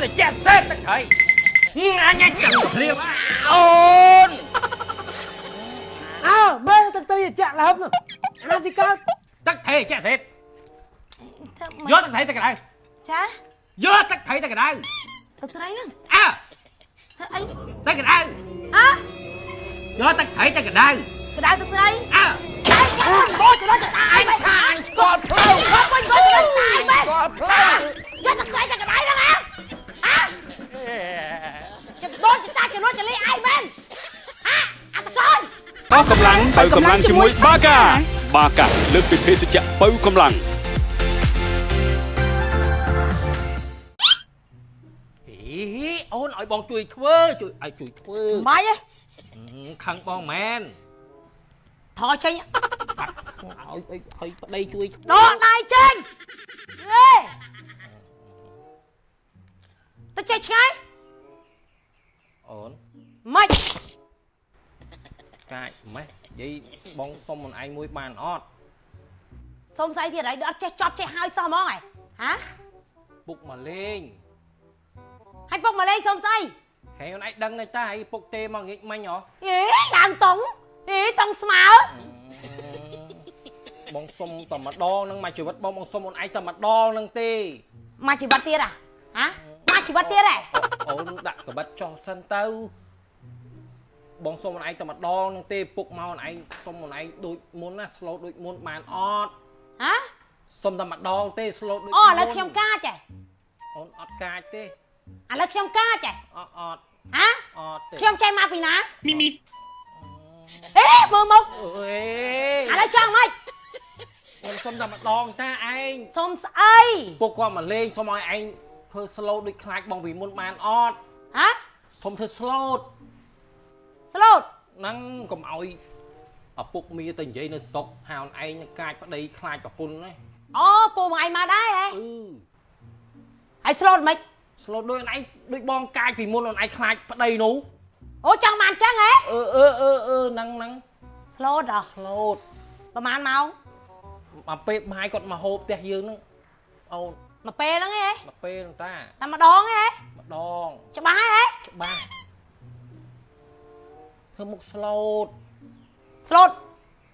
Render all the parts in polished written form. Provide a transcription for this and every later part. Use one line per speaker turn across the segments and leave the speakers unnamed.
để che xét tất thầy anh chẳng được liêm ôn
mê tất tây chạm là hấp rồi làm gì cao
tất thầy che xét vô tất thầy tất cả đây
cha
vô tất thầy tất cả đây
thật đấy nè thật ấy
tất cả đây vô tất thầy tất cả đây
thật đấy thật đấy
cô cho nó ai mày anh con pleu
không quên cô cho nó ai mày
con pleu
cho thật đấy thật đấy đó hảจะโดนจะตายจะรอดจะเลยไอ้แม่งฮะอัตกร
ออกกำลังเติมกำลังជាមួយបាកាលើកពីភេសជ្ជៈបើកម្លាំង
អូនឲ្យបងជួយធ្វើជួយធ្វើ
ម៉េច
ខឹងបងមែន
ថយចេញ
ឲ្យប្តីជួយ
ដកដៃចេញហេទៅចេញឆ្ងាយ
អូន
ម៉េច
កាចម៉េះនិយាយបងសុំមិនឯងមួយបានអត់
សុំស្អីទៀតហើយអត់ចេះចប់ចេះហើយសោះហ្មងហ៎ហ៎
ពុកមកលេង
ហើយពុកមកលេងសុំស្អី
ហើយអូនឯងដឹងទេតាហើយពុកទេមកងាកមិញហ៎
ឡើងតុងតុងស្មើ
បងសុំតែម្ដងនឹងមកជីវិតបងសុំអូនឯងតែម្ដងនឹងទេ
មកជីវិតទៀតហ៎មកជីវិតទៀតហ៎
អូនដាក់កបិតចោះសិនទៅបងសុំអូនឯងតែម្ដងនឹងទេពុកមកអូនឯងសុំអូនឯងដូចមុនណាស្លូតដូចមុនបានអត់សុំតែម្ដងទេស្លូតដូច
អូឥឡូវខ្ញុំកាចហ៎
អូនអត់កាចទេ
ឥឡូវខ្ញុំកាចហ៎
អត់អត់ទេ
ខ្ញុំចេញមកពីណា
មី
មើលមកឥឡូវចង់ម៉េច
ខ្ញុំសុំតែម្ដងតាឯង
សុំស្អី
ពុកគាត់មកលេងសុំឲ្យឯងធ្វើស្លូតដូចខ្លាចបងពីមុនបានអត់ធំធ្វើស្លូតហ្នឹងកុំឲ្យឪពុកមីទៅនិយាយនៅស្រុកហៅឯងនឹងកាចប្តីខ្លាចប្រពន្ធណា
អូពូមួយឯងមកដែរហ៎ហើយស្លូតមិន
ស្លូតដូចឯងដូចបងកាចពីមុនអូនឯងខ្លាចប្តីនោះ
អូចង់បានអញ្ចឹងហ៎
ហ្នឹង
ស្លូតប្រហែលម៉ោង
មកពេលបាយគាត់មកហូបផ្ទះយើងហ្នឹងអូន
មកពេលហ្នឹងហ៎
មកពេលហ្នឹងតា
តែម្ដងហ៎
ម្ដង
ច្បាស់ហ៎
ច្បាស់ធ្វើមុខស្លូត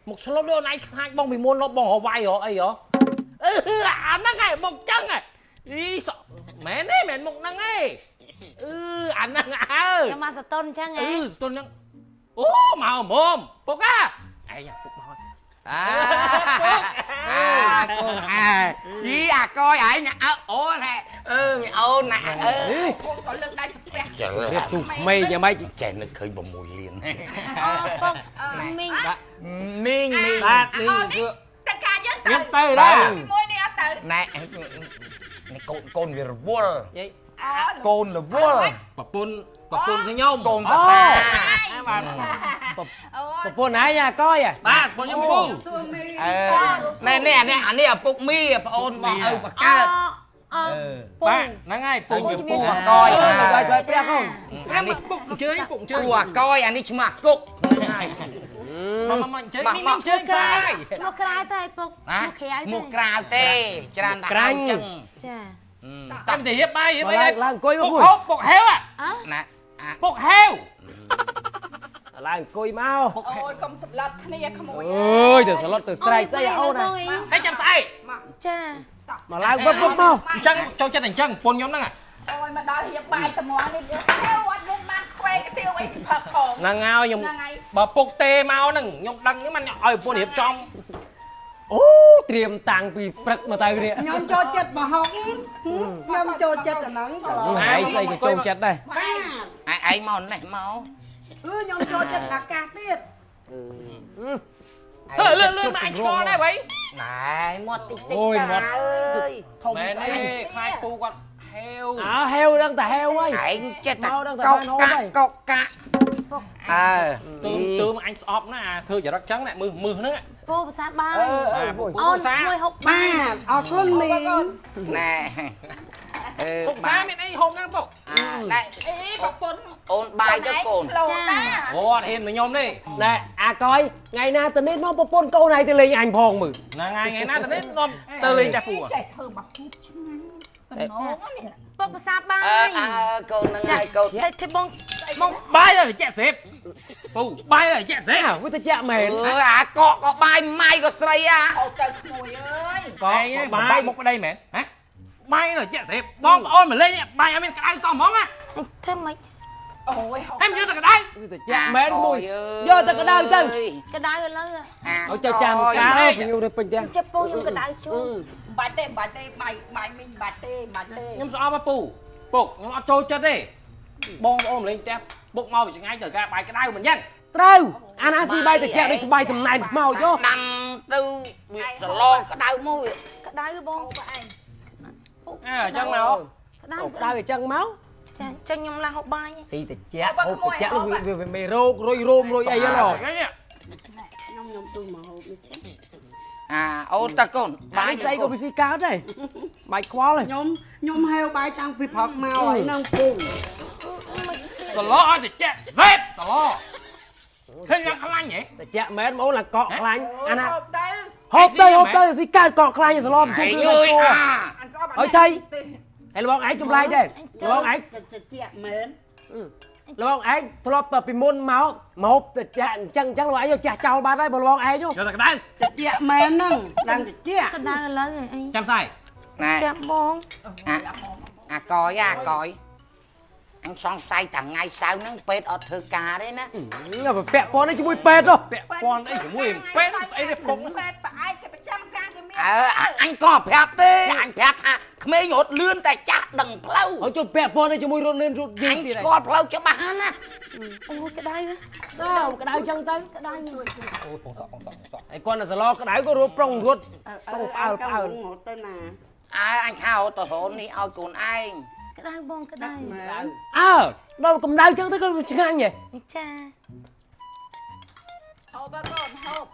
មុខស្លូតដូចអូនឯងខ្លាចបងពីមុនបងរវាយអីហ៎អាហ្នឹងឯងមុខចឹងហ៎មែនទេមែនមុខហ្នឹងឯងអាហ្នឹង
ចាំមកសតុនអញ្ចឹងហ៎
សតុនហ្នឹងអូមកមុំពុកឯងពុកមក
ពុកយីអាកយឯងអូនហ៎អូនណា
ពុកក៏លើកដៃស្ពះ
រៀបជុំមេញ៉ាំម៉េច
ចេះនឹកឃើញ6លាន
ពុកមីង
បាទ
មីង
គឺតែការយើង
ទៅដែរ
មួយនេះអត់ទៅ
ណែកូនវារវល់កូនរវល់
ប្រពន្ធខ្ញុំ
កូនតា
បាទប្រពន្ធឯងអាកយបាទប្រពន្ធខ្ញុំពូ
ណែអានេះឪពុកមីប្អូនបងឪបកើត
បាទហ្នឹងហើយពូ
អាកយ
ហើយព្រះកូនអានេះពុកអញ្ជើញពូ
អាកយអានេះឈ្មោះគុកហ្នឹងហើយ
មកអញ្ជើញមីអញ្ជើញក្រៅ
ឈ្មោះក្រៅទៅពុក
មកក្រៅទេច្រើនដាក់ឲ្យចឹង
ចា
តាមទៅរៀបបាយ
ឡើងអង្គុយមក
ពុកហេវ
ណា
ពុកហេវ
ឡើងអង្គុយមក
អូយកុំសម្លាប់គ្នាក្មួយ
អើយទៅស្លុតទៅស្រែកស្អីអូនណា
ហើយចាំស្អែក
ចា
មកឡើងពុកមក
អញ្ចឹងចូលចិត្តអញ្ចឹងប្រពន្ធខ្ញុំហ្នឹង
អូយមកដល់រៀបបាយត្មងនេះហេវអត់មានបានខ្វែកាទៀវអីផឹកផង
ហ្នឹងហើយខ្ញុំបើពុកទេមកហ្នឹងខ្ញុំដឹងមិនឲ្យប្រពន្ធរៀបចំ
អូត្រៀមតាំងពីព្រឹកមកទៅនេះ
ខ្ញុំចូលចិត្តមហុកខ្ញុំចូលចិត្តអាហ្នឹង
ឯងស្អីក៏ចូលចិត្តដែរ
ឯងមកនេះមក
ខ្ញុំចូលចិត្តអាកាសទៀត
លឿនមកអញឆ្ងល់ដែរបី
ណែមាត់តិច
អូយមាត់
ធំមែនទេខ្លាចពូគាត់ហេវ
ហេវដឹងតែហេវហើយ
ឯងចិត្តតែកុកកាក់
ទើមអញស្អប់ណាធ្វើចរិតចឹងណាមើលហ្នឹង
ពូភាសាបាយ
អូន
មួយហុក
បាទអរគុណមី
ណែ
ពុកសាមានអីហូបណាពុក
ណែ
ប្រពន្ធ
អូនបាយទៅកូន
ចា
អូអត់ហ៊ានមកខ្ញុំទេ
ណែអាកយថ្ងៃណាទៅនេះនាំប្រពន្ធកូនឯងទៅលេងអញផងមើល
ហ្នឹងថ្ងៃណាទៅនេះនាំទៅលេងចាស់ពូ
ចេះធ្វើមកគូបឆ្ងាញ់ ណងនេះ
ពុកភាសាបាយ
កូនហ្នឹងហើយកូន
តែបង
បាយហើយចាក់សេបពូបាយហើយចាក់សេប
វាទៅចាក់មែន
អាកកក៏បាយម៉ាយក៏ស្រីអា
ហូបទៅក្មួយអើយ
កឯងបាយមុខប្តីមែនហ៎បាយហើយចាក់សេបបងប្អូនមកលេងបាយអត់មានក្តៅសោះហ្មងណា
ធ្វើម៉េច
អូយហូប
ហេមយកទៅក្តៅ
វាទៅចាក់មែនមួយយកទៅក្តៅទៅ
ក្តៅឥឡូវ
ឲ្យចៅចាំកាលពីខ្ញុំទៅពេញផ្ទះ
ចាប់ពងខ្ញុំក្តៅជូន
បាច់ទេបាយមីងបាច់ទេ
ខ្ញុំស្អប់ពូពុកខ្ញុំអត់ចូលចិត្តទេបងប្អូនមកលេងផ្ទះពុកមកពីឆ្ងាយទៅការបាយក្តៅមិនយ៉ាង
ត្រូវអាណាស៊ីបាយទៅចាក់ដូចស្បាយសំណែនខ្មោចយោ
ដាំទៅវាសឡក្តៅមួយ
ក្តៅបង
ឯង
អើចឹងមក
ក្តៅ
ក្តៅអញ្ចឹងមក
ចាចឹងខ្ញុំឡើងហូបបាយ
ស៊ីទៅចាក់ហូបទៅចាក់វាមេរោគរុយរោមរុយអីហ្នឹង
ខ្ញុំទូមកហូបនេះចេះ
អូនតាកូន
បាយស្អីក៏វាស៊ីកើតដែរបាយខ្វល់
ខ្ញុំហេវបាយតាំងពីព្រឹកមកហើយនឹងពុំ
សឡឲ្យទៅចាក់សេបសឡឃើញយ៉ាងខ្លាញ់ហ៎
ទៅចាក់មែនមកឡើងកក់ខ្លាញ់អាណា
ហូបទៅ
ហូបទៅស៊ីកើតកក់ខ្លាញ់សឡំជួយ
អើយ
អញក៏
ហើយថៃហើយលោកឯងចម្លែកដែរលោកឯង
ទៅជាមែន
លោកឯងធ្លាប់ពីមុនមកទៅចាក់អញ្ចឹងលោកឯងយកចាស់ចោលបាត់ហើយបងឯងយោ
យកទៅក្តៅ
ទៅជាមែនហ្នឹងឡើងទៅជា
ក្តៅឥឡូវអី
ចាំសាយ
ណែ
ចាប់បង
អាកយអញសង្ស័យថាថ្ងៃសៅរ៍ហ្នឹងពេទ្យអត់ធ្វើការទេណា
ពាក់ព័ន្ធនេះជាមួយពេទ្យហ៎
ពាក់ព័ន្ធអីជាមួយពេទ្យស្អីនេះពុក
ពេទ្យប្រអែកគេប្រចាំការគេមាន
អញក៏ប្រាប់ទេអញប្រាប់ថាក្មេងរត់លឿនតែចាស់ដឹងផ្លូវ
ហើយជួយពាក់ព័ន្ធនេះជាមួយរត់លឿនរត់យឺ
អ
ត
ញ
ទៀត
ស្គាល់ផ្លូវច្បាស់ណាស់
អូក្តៅ
ក្តៅអញ្ចឹងទៅ
ក្តៅ
អូហ្វងសក់
ហើយគាត់ទៅសឡក្តៅក៏រត់ប្រុងរត់ផ្អើល
ទៅណា
អញថាទៅរននេះឲ្យកូនឯង
ក្តៅបងក្តៅ
មែន
អើដល់កម្ដៅអញ្ចឹងទៅក៏ឆ្ងាញ់ហ៎
ចា
ហូបទៅកូនហូប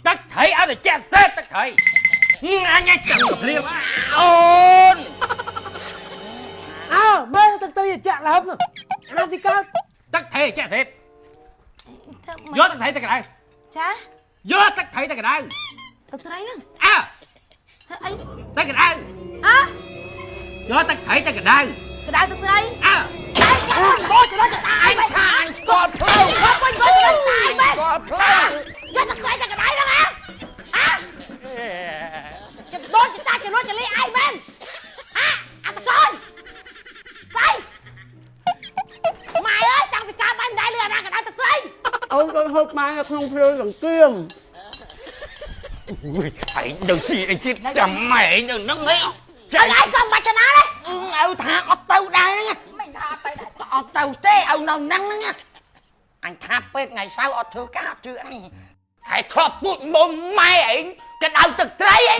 ទឹកត្រីឲ្យទៅចាក់សេបទឹកត្រីអញចាំទៅព្រាម
អូន
អើមើលទឹកត្រីចាក់លើបអាណាទីកើត
ទឹកត្រីចាក់សេប
ធ្វើម៉េច
យកទឹកត្រីទៅក្តៅ
ចា
យកទឹកត្រីទៅក្តៅ
ទៅត្រីហ្នឹង
អើ
ធ្វើអី
ទៅក្តៅ
អើ
យកទឹកត្រីទៅក្តៅ
ក្តៅទៅត្រី
អើ
បងច្រឡំទៅតៃ
អញថាអញស្គាល់ផ្លូវ
បងច្រឡំទៅតៃ
អញ
មែន
ស្គាល់ផ្លូវ
យកទៅត្រីទៅក្តៅហ្នឹងហ៎ចិត្តដូនចិត្តតាចលួចចលីឯងមែនអតកូនស្អីម៉ែអើយតាំងពីកើតបានមិនដែរលឺអាណាក្តៅទៅត្រី
អូនដូចហូបបាយនៅក្នុងភ្លើងសង្គ្រាម
ឯងនឹងស៊ីអីទៀតចាំម៉ែឯងនឹងហ្នឹងឯង
អើយក៏មិនចំណាទេ
ឪថាអត់ទៅដែរហ្នឹង
មិនថាទៅដែរ
អត់ទៅទេឪនៅហ្នឹងហ្នឹងអញថាពេទ្យថ្ងៃសៅរ៍អត់ធ្វើការជឿអញហើយធ្លាប់ពួចមុំម៉ែឯងក៏ដៅទឹកត្រីឯង